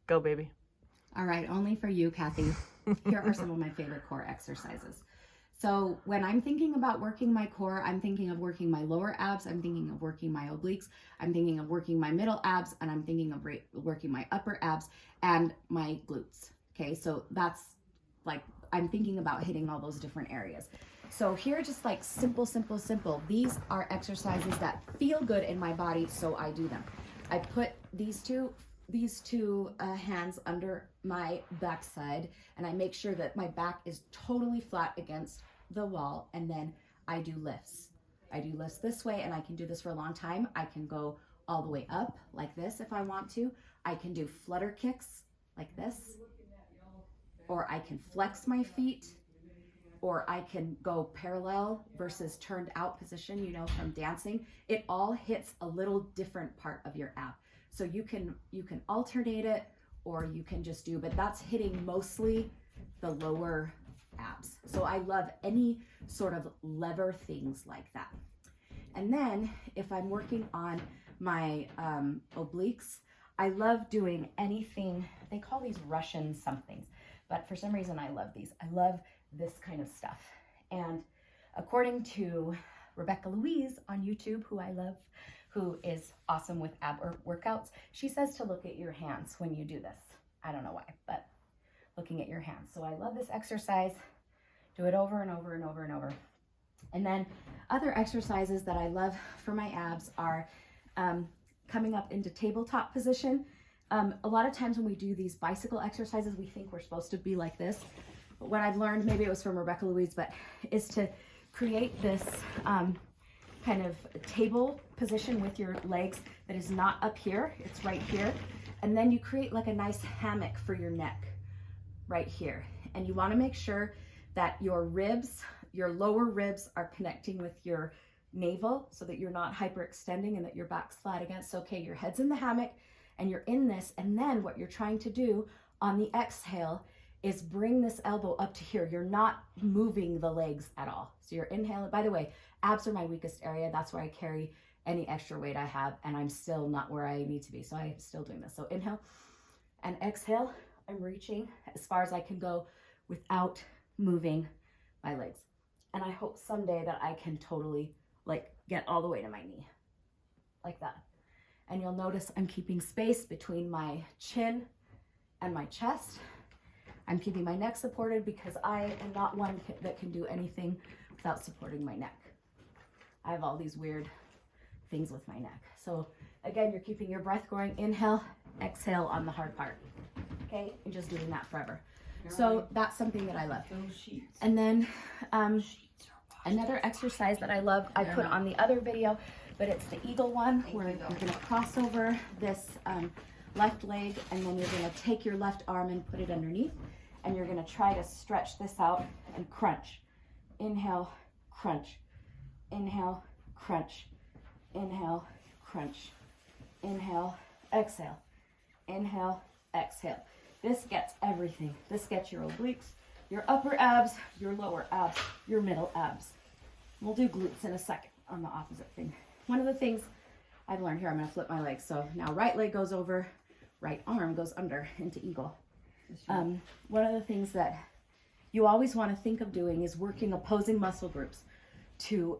Go, baby. All right, only for you, Kathy. Here are some of my favorite core exercises. So when I'm thinking about working my core, I'm thinking of working my lower abs, I'm thinking of working my obliques, I'm thinking of working my middle abs, and I'm thinking of working my upper abs and my glutes. Okay, so that's like, I'm thinking about hitting all those different areas. So here, just like simple. These are exercises that feel good in my body, so I do them. I put these two hands under my backside, and I make sure that my back is totally flat against the wall, and then I do lifts. I do lifts this way, and I can do this for a long time. I can go all the way up like this if I want to. I can do flutter kicks like this, or I can flex my feet, or I can go parallel versus turned out position, you know, from dancing. It all hits a little different part of your ab. So you can alternate it, or you can just do, but that's hitting mostly the lower abs. So I love any sort of lever things like that. And then if I'm working on my obliques, I love doing anything, they call these Russian somethings, but for some reason I love these. I love this kind of stuff. And according to Rebecca Louise on YouTube, who I love, who is awesome with ab workouts, she says to look at your hands when you do this. I don't know why, but looking at your hands. So I love this exercise. Do it over and over and over and over. And then other exercises that I love for my abs are coming up into tabletop position. A lot of times when we do these bicycle exercises, we think we're supposed to be like this. But what I've learned, maybe it was from Rebecca Louise, but is to create this kind of table position with your legs that is not up here, it's right here. And then you create like a nice hammock for your neck right here. And you want to make sure that your ribs, your lower ribs are connecting with your navel so that you're not hyperextending and that your back's flat against. Okay, your head's in the hammock and you're in this. And then what you're trying to do on the exhale is bring this elbow up to here. You're not moving the legs at all. So you're inhaling. By the way, abs are my weakest area. That's where I carry any extra weight I have, and I'm still not where I need to be. So I'm still doing this. So inhale and exhale. I'm reaching as far as I can go without moving my legs. And I hope someday that I can totally like get all the way to my knee like that. And you'll notice I'm keeping space between my chin and my chest. I'm keeping my neck supported because I am not one that can do anything without supporting my neck. I have all these weird things with my neck. So again, you're keeping your breath going. Inhale, exhale on the hard part. Okay, and just doing that forever. So that's something that I love. And then another exercise that I love, I put on the other video, but it's the eagle one where you're gonna cross over this left leg, and then you're gonna take your left arm and put it underneath, and you're gonna try to stretch this out and crunch. Inhale, crunch. Inhale, crunch. Inhale, crunch. Inhale, exhale. Inhale, exhale. This gets everything. This gets your obliques, your upper abs, your lower abs, your middle abs. We'll do glutes in a second on the opposite thing. One of the things I've learned here, I'm gonna flip my legs. So now right leg goes over, right arm goes under into eagle. One of the things that you always want to think of doing is working opposing muscle groups to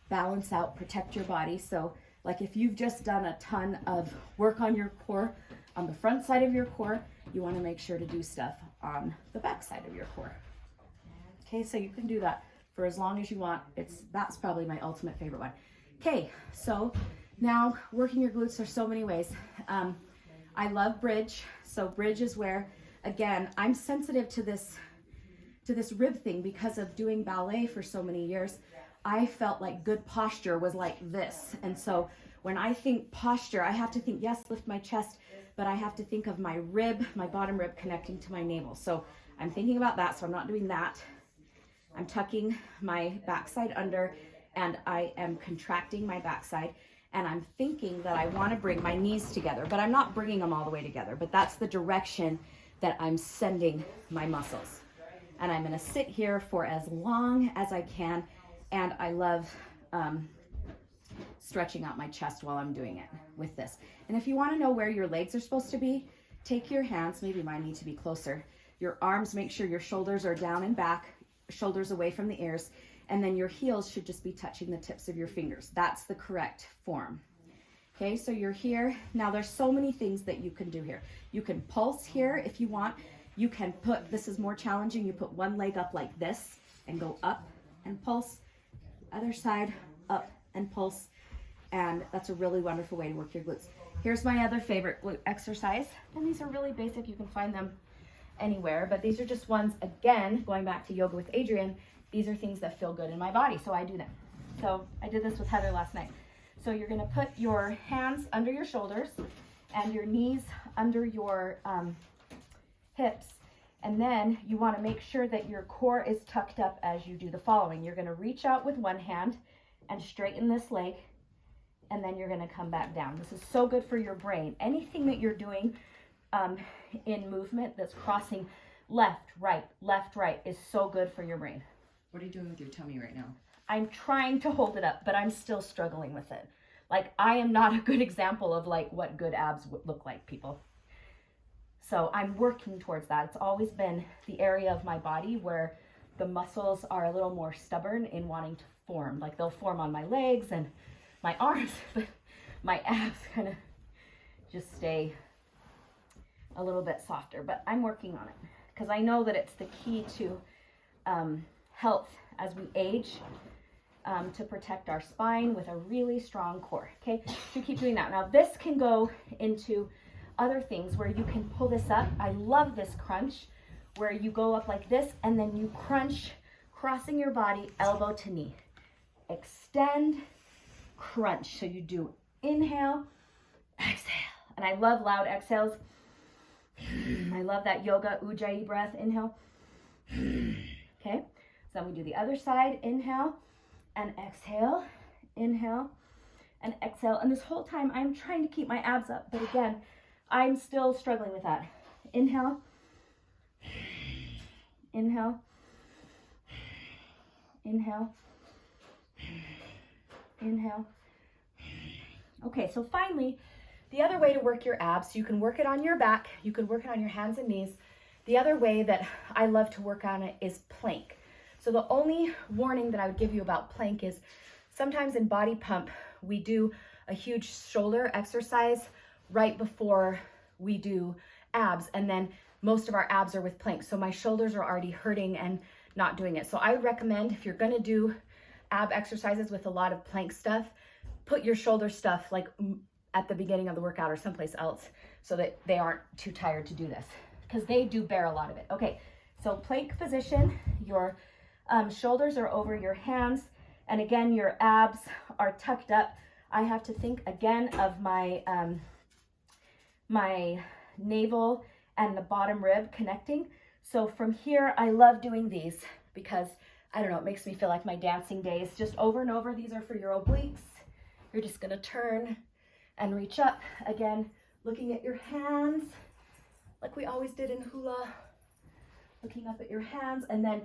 balance out, protect your body. So like if you've just done a ton of work on your core, on the front side of your core, you want to make sure to do stuff on the back side of your core. Okay, so you can do that for as long as you want. That's probably my ultimate favorite one. Okay, so now working your glutes, there's so many ways. I love bridge. So bridge is where, again, I'm sensitive to this rib thing because of doing ballet for so many years. I felt like good posture was like this. And so when I think posture, I have to think, yes, lift my chest, but I have to think of my rib, my bottom rib connecting to my navel. So I'm thinking about that, so I'm not doing that. I'm tucking my backside under, and I am contracting my backside, and I'm thinking that I want to bring my knees together, but I'm not bringing them all the way together, but that's the direction that I'm sending my muscles. And I'm going to sit here for as long as I can, and I love stretching out my chest while I'm doing it with this. And if you want to know where your legs are supposed to be, take your hands, maybe mine need to be closer. Your arms, make sure your shoulders are down and back, shoulders away from the ears, and then your heels should just be touching the tips of your fingers. That's the correct form. Okay, so you're here. Now there's so many things that you can do here. You can pulse here if you want. You can put, this is more challenging, you put one leg up like this and go up and pulse. Other side, up and pulse. And that's a really wonderful way to work your glutes. Here's my other favorite glute exercise. And these are really basic, you can find them anywhere, but these are just ones, again, going back to Yoga with Adriene, these are things that feel good in my body, so I do them. So I did this with Heather last night. So you're gonna put your hands under your shoulders and your knees under your hips. And then you wanna make sure that your core is tucked up as you do the following. You're gonna reach out with one hand and straighten this leg, and then you're gonna come back down. This is so good for your brain. Anything that you're doing in movement that's crossing left, right is so good for your brain. What are you doing with your tummy right now? I'm trying to hold it up, but I'm still struggling with it. Like, I am not a good example of like what good abs would look like, people. So I'm working towards that. It's always been the area of my body where the muscles are a little more stubborn in wanting to form. Like, they'll form on my legs and my arms, but my abs kind of just stay a little bit softer. But I'm working on it because I know that it's the key to health as we age, to protect our spine with a really strong core. Okay, so keep doing that. Now this can go into other things where you can pull this up. I love this crunch where you go up like this and then you crunch, crossing your body elbow to knee. Extend, crunch. So you do inhale, exhale. And I love loud exhales. I love that yoga ujjayi breath. Inhale. Okay, so then we do the other side. Inhale and exhale. Inhale and exhale. And this whole time I'm trying to keep my abs up, but again, I'm still struggling with that. Inhale. Inhale. Inhale. Inhale. Okay, so finally, the other way to work your abs, you can work it on your back, you can work it on your hands and knees. The other way that I love to work on it is plank. So the only warning that I would give you about plank is sometimes in body pump, we do a huge shoulder exercise right before we do abs, and then most of our abs are with plank. So my shoulders are already hurting and not doing it. So I would recommend, if you're gonna do ab exercises with a lot of plank stuff, put your shoulder stuff like at the beginning of the workout or someplace else so that they aren't too tired to do this, because they do bear a lot of it. Okay, so plank position, your shoulders are over your hands, and again, your abs are tucked up. I have to think again of my my navel and the bottom rib connecting. So from here, I love doing these because, I don't know, it makes me feel like my dancing days, just over and over. These are for your obliques. You're just gonna turn and reach up. Again, looking at your hands, like we always did in hula. Looking up at your hands, and then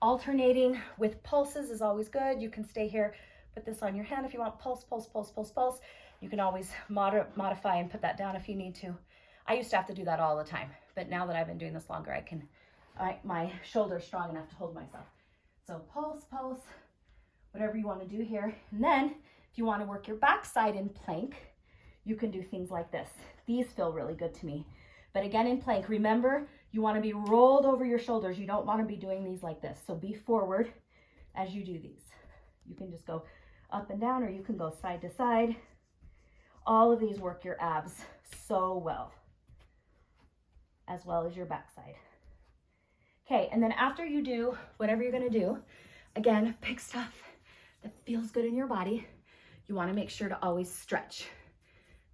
alternating with pulses is always good. You can stay here, put this on your hand if you want. Pulse, pulse, pulse, pulse, pulse. You can always modify and put that down if you need to. I used to have to do that all the time, but now that I've been doing this longer, I can, my shoulder's strong enough to hold myself. So pulse, pulse, whatever you want to do here. And then if you want to work your backside in plank, you can do things like this. These feel really good to me. But again, in plank, remember, you want to be rolled over your shoulders. You don't want to be doing these like this. So be forward as you do these. You can just go up and down, or you can go side to side. All of these work your abs so well as your backside. Okay, and then after you do whatever you're gonna do, again, pick stuff that feels good in your body. You wanna make sure to always stretch.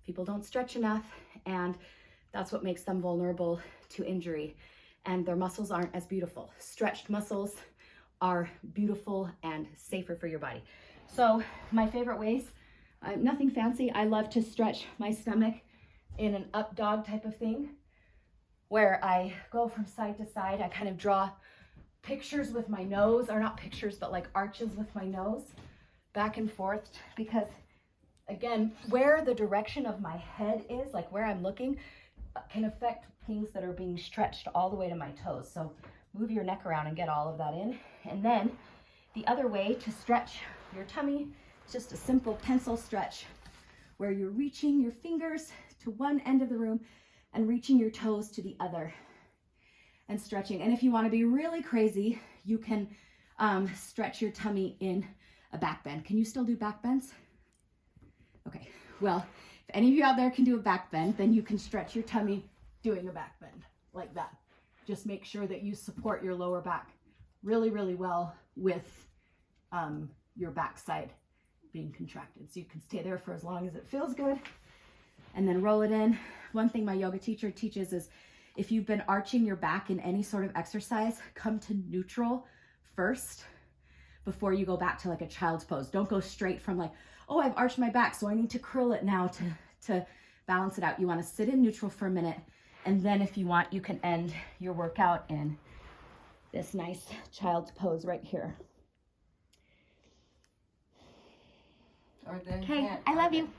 People don't stretch enough, and that's what makes them vulnerable to injury, and their muscles aren't as beautiful. Stretched muscles are beautiful and safer for your body. So my favorite ways, nothing fancy. I love to stretch my stomach in an up dog type of thing, where I go from side to side. I kind of draw pictures with my nose, or not pictures, but like arches with my nose, back and forth, because again, where the direction of my head is, like where I'm looking, can affect things that are being stretched all the way to my toes. So move your neck around and get all of that in. And then the other way to stretch your tummy is just a simple pencil stretch where you're reaching your fingers to one end of the room and reaching your toes to the other and stretching. And if you want to be really crazy, you can stretch your tummy in a back bend. Can you still do back bends? Okay, well, if any of you out there can do a back bend, then you can stretch your tummy doing a back bend like that. Just make sure that you support your lower back really, really well with your backside being contracted. So you can stay there for as long as it feels good and then roll it in. One thing my yoga teacher teaches is if you've been arching your back in any sort of exercise, come to neutral first before you go back to like a child's pose. Don't go straight from like, oh, I've arched my back, so I need to curl it now to balance it out. You want to sit in neutral for a minute, and then if you want, you can end your workout in this nice child's pose right here. Or the Okay, hand- I love or the- you.